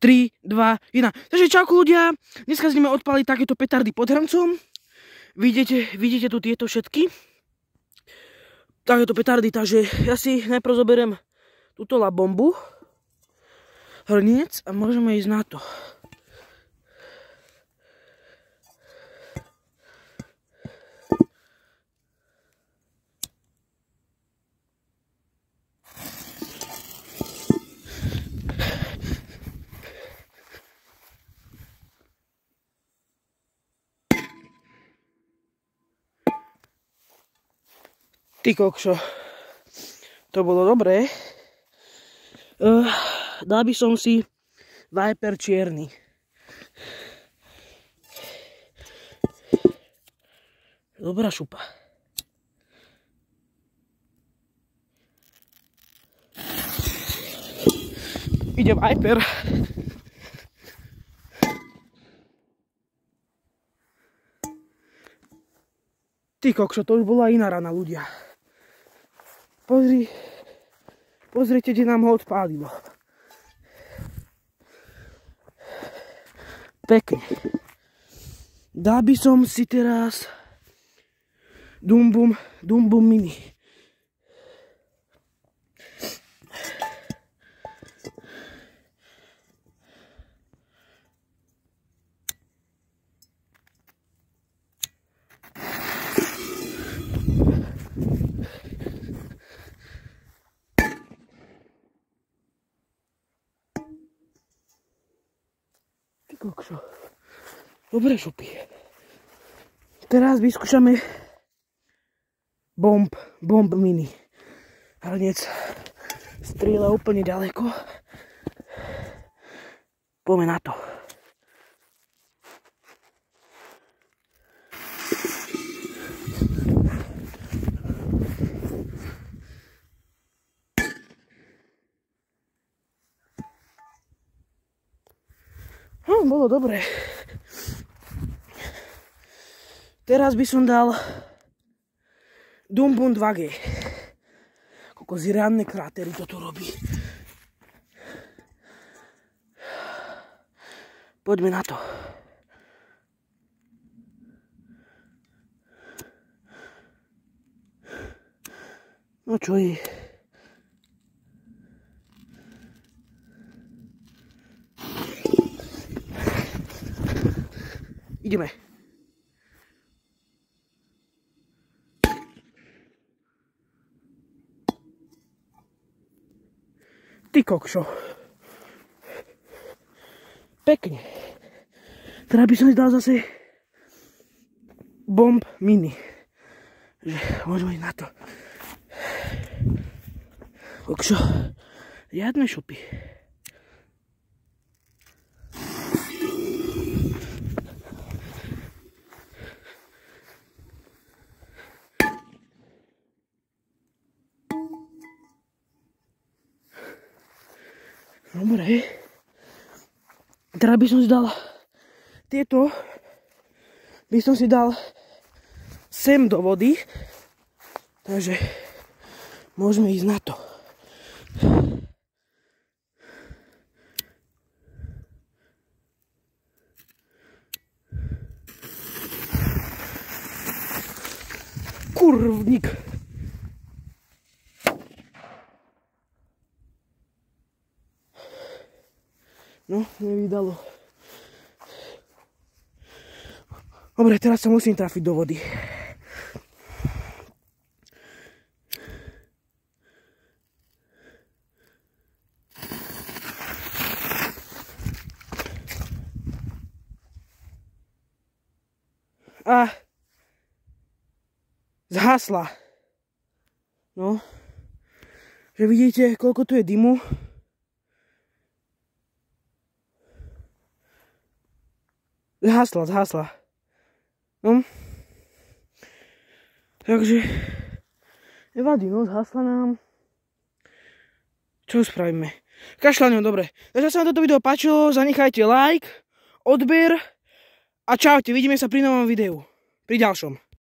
3, 2, 1. Takže čauko ľudia, dneska ideme odpaliť takéto petardy pod hrncom. Vidíte tu tieto všetky. Takéto petardy, takže ja si najprv zoberiem túto bombu, hrniec a môžeme ísť na to. Ty kokšo, to bolo dobré. Dal by som si Viper čierny. Dobrá šupa. Ide Viper. Ty kokšo, to už bola iná rana, ľudia. Pozrite, kde nám ho odpálilo. Pekne. Dal by som si teraz Dumbum Mini. Kokšo. Dobre šupy. Teraz vyskúšame Bomb Mini. Hrniec strieľa úplne ďaleko. Poďme na to. Bolo dobre. Teraz by som dal Dumbum 2G. Koľko ziránne krátery to tu robí. Poďme na to. No čo je? Ideme. Ty kokšo. Pekne. Teraz by som si dal zase Bomb Mini. Že môžeme ísť na to. Kokšo. Riadne šupy. Dobre. Teraz by som si dal tieto, by som si dal sem do vody. Takže môžeme ísť na to. Kurvník. No, nevydalo. Dobre, teraz sa musím trafiť do vody. A zhasla. No, že vidíte, koľko tu je dymu. Zhasla. No. Takže nevadí, no, zhasla nám. Čo spravíme? Kašľaňom, dobre. Takže sa vám toto video páčilo, zanechajte like, odber a čaute, vidíme sa pri novom videu. Pri ďalšom.